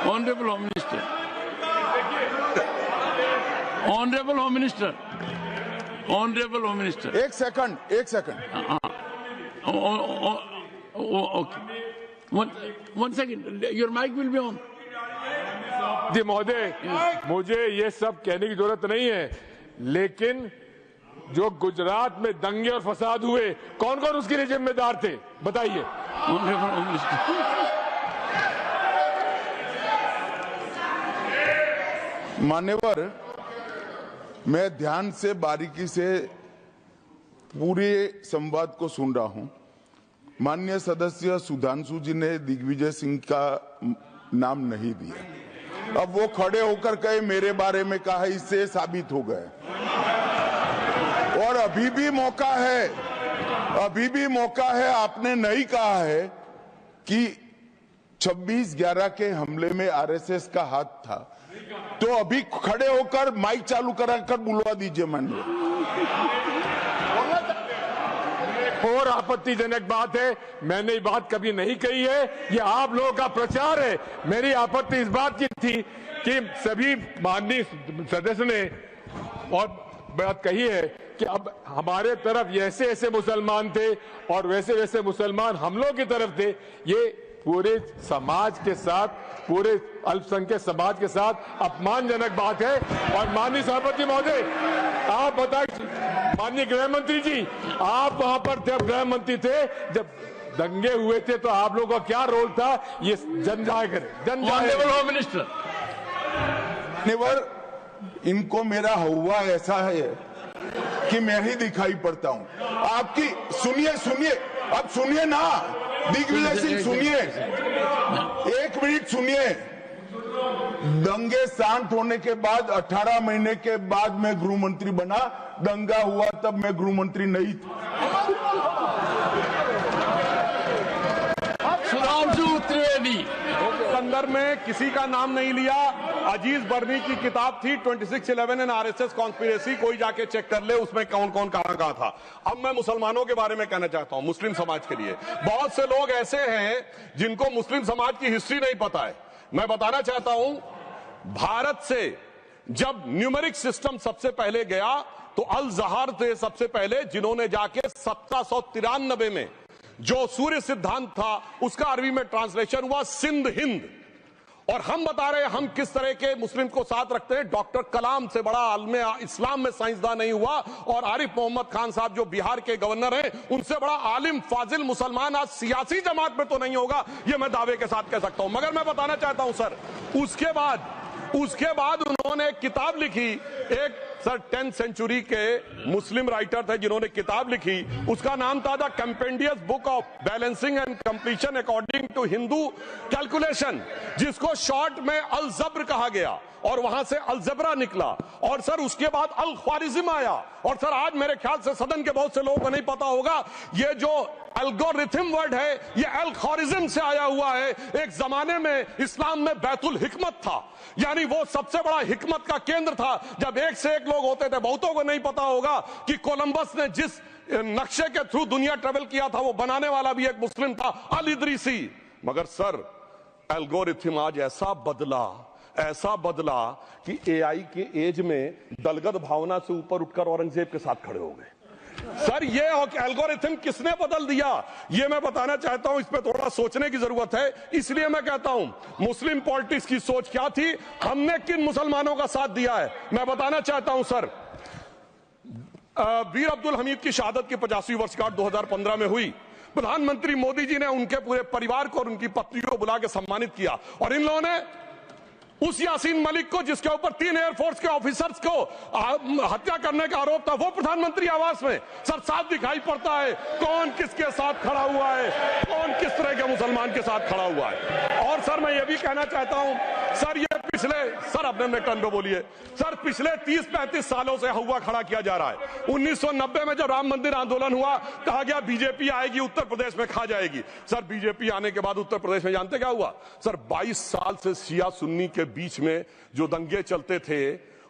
Honourable home minister, honourable home minister, honourable home minister, एक second okay, one second, your mike will be on. जी महोदय, मुझे ये सब कहने की जरूरत नहीं है, लेकिन जो गुजरात में दंगे और फसाद हुए, कौन कौन उसके लिए जिम्मेदार थे, बताइए। मान्यवर, मैं ध्यान से बारीकी से पूरे संवाद को सुन रहा हूं। माननीय सदस्य सुधांशु जी ने दिग्विजय सिंह का नाम नहीं दिया। अब वो खड़े होकर कहे मेरे बारे में कहा, इससे साबित हो गए। और अभी भी मौका है, आपने नहीं कहा है कि 26/11 के हमले में आरएसएस का हाथ था, तो अभी खड़े होकर माइक चालू कराकर बुलवा दीजिए माननीय। और आपत्तिजनक बात है, मैंने ये बात कभी नहीं कही है, ये आप लोगों का प्रचार है। मेरी आपत्ति इस बात की थी कि सभी माननीय सदस्य ने और बात कही है कि अब हमारे तरफ ऐसे ऐसे मुसलमान थे और वैसे वैसे मुसलमान हम लोग की तरफ थे। ये पूरे समाज के साथ, पूरे अल्पसंख्यक समाज के साथ अपमानजनक बात है। और माननीय सभापति महोदय, आप बताइए, माननीय गृह मंत्री जी, आप वहां पर थे, गृह मंत्री थे, जब दंगे हुए थे तो आप लोगों का क्या रोल था, ये जन जाहिर होम मिनिस्टर। मान्यवर, इनको मेरा हुआ ऐसा है कि मैं ही दिखाई पड़ता हूं। आपकी सुनिए, अब सुनिए ना दिग्विजय सिंह, सुनिए, एक मिनट सुनिए। दंगे शांत होने के बाद 18 महीने के बाद मैं गृह मंत्री बना। दंगा हुआ तब मैं गृह मंत्री नहीं था। सुधांशु त्रिवेदी संदर्भ में किसी का नाम नहीं लिया। अजीज बर्नी की किताब थी 2611 एंड आरएसएस कॉन्स्पिरेसी, कोई जाके चेक कर ले उसमें कौन कौन कहां था। अब मैं मुसलमानों के बारे में कहना चाहता हूं, मुस्लिम समाज के लिए। बहुत से लोग ऐसे हैं जिनको मुस्लिम समाज की हिस्ट्री नहीं पता है। मैं बताना चाहता हूं, भारत से जब न्यूमेरिक सिस्टम सबसे पहले गया तो अल जहार थे सबसे पहले, जिन्होंने जाके 1793 में जो सूर्य सिद्धांत था उसका अरबी में ट्रांसलेशन हुआ सिंध हिंद। और हम बता रहे हैं हम किस तरह के मुस्लिम को साथ रखते हैं। डॉक्टर कलाम से बड़ा आलम इस्लाम में साइंसदान नहीं हुआ, और आरिफ मोहम्मद खान साहब जो बिहार के गवर्नर हैं, उनसे बड़ा आलिम फाजिल मुसलमान आज सियासी जमात में तो नहीं होगा, ये मैं दावे के साथ कह सकता हूं। मगर मैं बताना चाहता हूं सर, उसके बाद उन्होंने एक किताब लिखी, एक सर 10th सेंचुरी के मुस्लिम राइटर थे जिन्होंने किताब लिखी, उसका नाम था the compendious book of balancing and completion according to Hindu calculation, जिसको शॉर्ट में अल जब्र कहा गया, और वहां से अलजबरा निकला। और सर उसके बाद अल ख्वारिज्म आया। और सर आज मेरे ख्याल से सदन के बहुत से लोगों को नहीं पता होगा, ये जो एल्गोरिथम वर्ड है ये अल ख्वारिज्म से आया हुआ है। एक जमाने में इस्लाम में बैतुल हिकमत था, यानी वो सबसे बड़ा हिकमत का केंद्र था, जब एक से एक लोग होते थे। बहुतों को नहीं पता होगा कि कोलंबस ने जिस नक्शे के थ्रू दुनिया ट्रेवल किया था, वो बनाने वाला भी एक मुस्लिम था, अल इदरीसी। मगर सर एल्गोरिथम आज ऐसा बदला कि एआई के एज में दलगत भावना से ऊपर उठकर औरंगजेब के साथ खड़े हो गए। सर ये एल्गोरिथम किसने बदल दिया, ये मैं बताना चाहता हूं। इस पे थोड़ा सोचने की जरूरत है। इसलिए मैं कहता हूं मुस्लिम पॉलिटिक्स की सोच क्या थी, हमने किन मुसलमानों का साथ दिया है, मैं बताना चाहता हूं। सर वीर अब्दुल हमीद की शहादत की 50वीं वर्षगांठ 2015 में हुई। प्रधानमंत्री मोदी जी ने उनके पूरे परिवार को और उनकी पत्नी को बुला के सम्मानित किया, और इन लोगों ने उस यासीन मलिक को, जिसके ऊपर 3 एयरफोर्स के ऑफिसर्स को हत्या करने का आरोप था, वो प्रधानमंत्री आवास में। सर साफ दिखाई पड़ता है कौन किसके साथ खड़ा हुआ है, कौन किस तरह के मुसलमान के साथ खड़ा हुआ है। और सर मैं ये भी कहना चाहता हूं सर, ये पिछले सर अपने टर्न पे बोलिए सर, पिछले 30-35 सालों से हुआ खड़ा किया जा रहा है। 1990 में जब राम मंदिर आंदोलन हुआ, कहा गया बीजेपी आएगी उत्तर प्रदेश में खा जाएगी। सर बीजेपी आने के बाद उत्तर प्रदेश में जानते क्या हुआ सर? 22 साल से शिया सुन्नी के बीच में जो दंगे चलते थे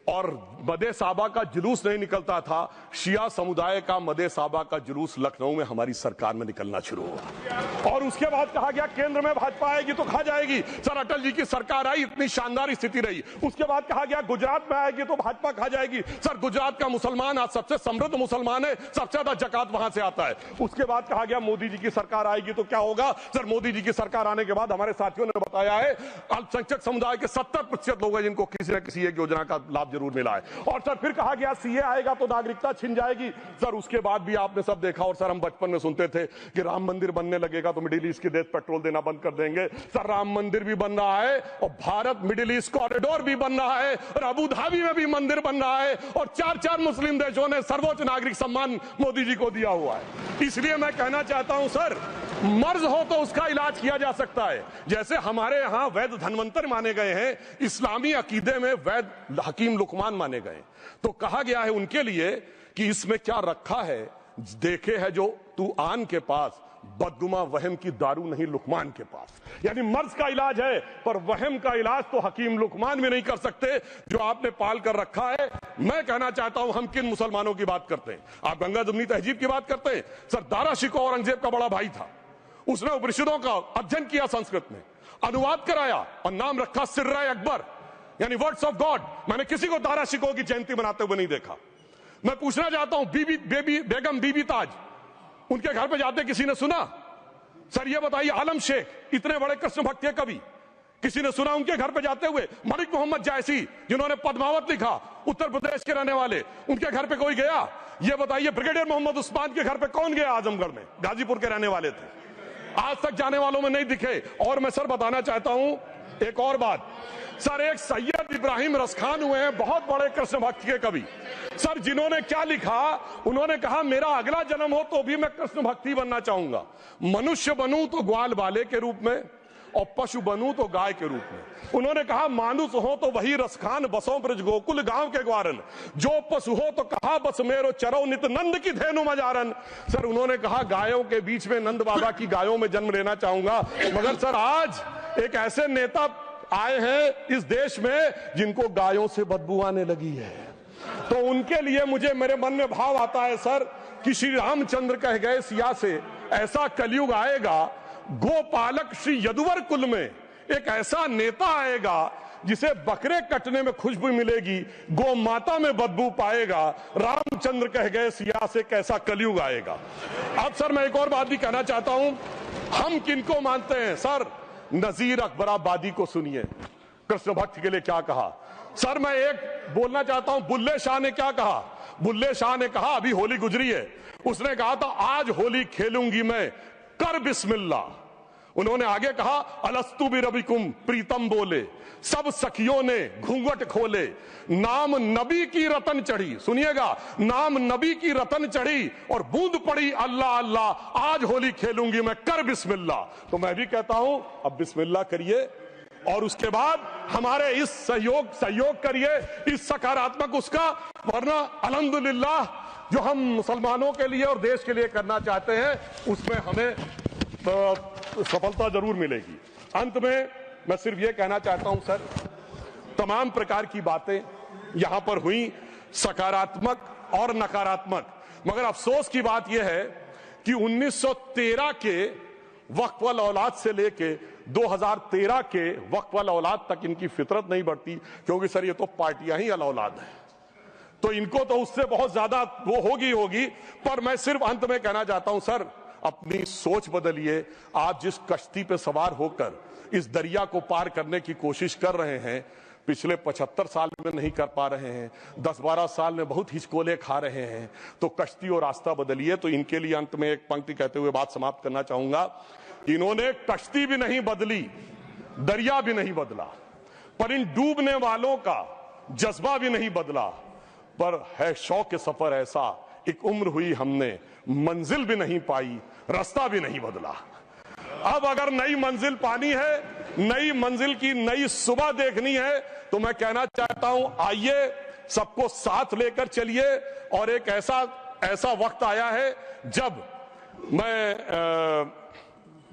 और मदे साबा का जुलूस नहीं निकलता था, शिया समुदाय का मदे साबा का जुलूस लखनऊ में हमारी सरकार में निकलना शुरू हुआ। और उसके बाद कहा गया केंद्र में भाजपा आएगी तो खा जाएगी। सर अटल जी की सरकार आई, इतनी शानदार स्थिति रही। उसके बाद कहा गया गुजरात में आएगी तो भाजपा खा जाएगी। सर गुजरात का मुसलमान आज सबसे समृद्ध मुसलमान है, सबसे ज्यादा जकात वहां से आता है। उसके बाद कहा गया मोदी जी की सरकार आएगी तो क्या होगा? सर मोदी जी की सरकार आने के बाद हमारे साथियों ने बताया है अल्पसंख्यक समुदाय के 70% लोग हैं जिनको किसी न किसी एक योजना का लाभ जरूर मिला है। और सर फिर कहा गया सीए आएगा तो नागरिकता छिन जाएगी। सर उसके बाद भी आपने सब देखा, और सर हम बचपन में सुनते थे कि राम मंदिर बनने लगेगा तो मिडिल ईस्ट के देश पेट्रोल देना बंद कर देंगे। सर राम मंदिर भी बन रहा है और भारत मिडिल ईस्ट कॉरिडोर भी बन रहा है और अबू धाबी में भी मंदिर बन रहा है और 4 मुस्लिम देशों ने सर्वोच्च नागरिक सम्मान मोदी जी को दिया हुआ है। इसलिए मैं कहना चाहता हूं सर, मर्ज हो तो उसका इलाज किया जा सकता है। जैसे हमारे यहां वैद धन्वंतर माने गए हैं, इस्लामी अकीदे में वैद हकीम लुकमान माने गए, तो कहा गया है उनके लिए कि इसमें क्या रखा है, देखे है जो तू आन के पास, बदगुमा वहम की दारू नहीं लुकमान के पास। यानी मर्ज का इलाज है पर वहम का इलाज तो हकीम लुकमान भी नहीं कर सकते जो आपने पाल कर रखा है। मैं कहना चाहता हूं हम किन मुसलमानों की बात करते हैं? आप गंगा जमुनी तहजीब की बात करते हैं। सर दारा शिकोह औरंगजेब का बड़ा भाई था, उसने उपनिषदों का अध्ययन किया, संस्कृत में अनुवाद कराया और नाम रखा सिर्रा अकबर, यानी वर्ड्स ऑफ गॉड। मैंने किसी को दारा शिकोह की जयंती मनाते हुए नहीं देखा। मैं पूछना चाहता हूं बेगम बीबी ताज, उनके घर पे जाते किसी ने सुना? सर ये बताइए, आलम शेख इतने बड़े कृष्ण भक्त के कवि, किसी ने सुना उनके घर पे जाते हुए? मलिक मोहम्मद जायसी जिन्होंने पद्मावत लिखा, उत्तर प्रदेश के रहने वाले, उनके घर पे कोई गया? ये बताइए ब्रिगेडियर मोहम्मद उस्मान के घर पे कौन गया? आजमगढ़ में, गाजीपुर के रहने वाले थे, आज तक जाने वालों में नहीं दिखे। और मैं सर बताना चाहता हूं एक और बात, सर एक सैयद इब्राहिम रसखान हुए हैं, बहुत बड़े कृष्ण भक्त के कवि। सर जिन्होंने क्या लिखा, उन्होंने कहा मेरा अगला जन्म हो तो भी मैं कृष्ण भक्ति बनना चाहूंगा, मनुष्य बनूं तो ग्वाल बाले के रूप में और पशु बनूं तो गाय के रूप में। उन्होंने कहा मानुस हो तो वही रसखान, बसों ब्रज गोकुल गांव के ग्वारन, जो पशु हो तो कहा बस मेरो चरो नित नंद की धेनु मजारन। सर उन्होंने कहा गायों के बीच में नंद बाबा की गायों में जन्म लेना चाहूंगा। मगर सर आज एक ऐसे नेता आए हैं इस देश में जिनको गायों से बदबू आने लगी है, तो उनके लिए मुझे मेरे मन में भाव आता है सर कि श्री रामचंद्र कह गए सिया से, ऐसा कलयुग आएगा गोपालक श्री यदुवर कुल में एक ऐसा नेता आएगा जिसे बकरे कटने में खुशबू मिलेगी, गौ माता में बदबू पाएगा। रामचंद्र कह गए सिया से कैसा कलयुग आएगा। अब सर मैं एक और बात भी कहना चाहता हूं, हम किनको मानते हैं? सर नजीर अकबराबादी को सुनिए, कृष्ण भक्त के लिए क्या कहा। सर मैं एक बोलना चाहता हूं, बुल्ले शाह ने क्या कहा? बुल्ले शाह ने कहा, अभी होली गुजरी है, उसने कहा था आज होली खेलूंगी मैं, कर बिस्मिल्लाह। उन्होंने आगे कहा अलस्तु बिरबिकुम प्रीतम बोले, सब सखियों ने घूंघट खोले, नाम नबी की रतन चढ़ी, सुनिएगा, नाम नबी की रतन चढ़ी और बूंद पड़ी अल्लाह अल्लाह, आज होली खेलूंगी मैं, कर बिस्मिल्लाह। तो मैं भी कहता हूं अब बिस्मिल्लाह करिए और उसके बाद हमारे इस सहयोग करिए, इस सकारात्मक उसका, वरना अल्हम्दुलिल्लाह जो हम मुसलमानों के लिए और देश के लिए करना चाहते हैं उसमें हमें सफलता जरूर मिलेगी। अंत में मैं सिर्फ ये कहना चाहता हूं सर, तमाम प्रकार की बातें यहां पर हुई, सकारात्मक और नकारात्मक, मगर अफसोस की बात यह है कि 1913 के वक्फ वाल औलाद से लेके 2013 के वक्फ वाल औलाद तक इनकी फितरत नहीं बढ़ती, क्योंकि सर ये तो पार्टियां ही अल औलाद है, तो इनको तो उससे बहुत ज्यादा वो होगी। पर मैं सिर्फ अंत में कहना चाहता हूं सर, अपनी सोच बदलिए। आप जिस कश्ती पे सवार होकर इस दरिया को पार करने की कोशिश कर रहे हैं, पिछले 75 साल में नहीं कर पा रहे हैं, 10-12 साल में बहुत हिचकोले खा रहे हैं, तो कश्ती और रास्ता बदलिए। तो इनके लिए अंत में एक पंक्ति कहते हुए बात समाप्त करना चाहूंगा, इन्होंने कश्ती भी नहीं बदली, दरिया भी नहीं बदला, पर इन डूबने वालों का जज्बा भी नहीं बदला, पर है शौक सफर ऐसा, एक उम्र हुई हमने मंजिल भी नहीं पाई, रास्ता भी नहीं बदला। अब अगर नई मंजिल पानी है, नई मंजिल की नई सुबह देखनी है, तो मैं कहना चाहता हूं, आइए सबको साथ लेकर चलिए। और एक ऐसा वक्त आया है जब मैं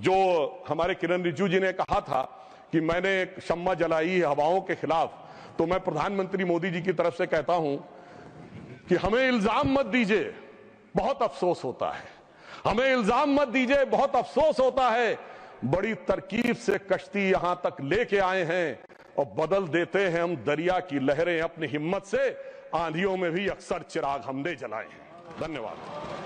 जो हमारे किरण रिजिजू जी ने कहा था कि मैंने शम्मा जलाई हवाओं के खिलाफ, तो मैं प्रधानमंत्री मोदी जी की तरफ से कहता हूं कि हमें इल्जाम मत दीजिए, बहुत अफसोस होता है। हमें इल्जाम मत दीजिए, बहुत अफसोस होता है। बड़ी तरकीब से कश्ती यहां तक लेके आए हैं और बदल देते हैं हम दरिया की लहरें अपनी हिम्मत से। आंधियों में भी अक्सर चिराग हमने जलाए हैं। धन्यवाद।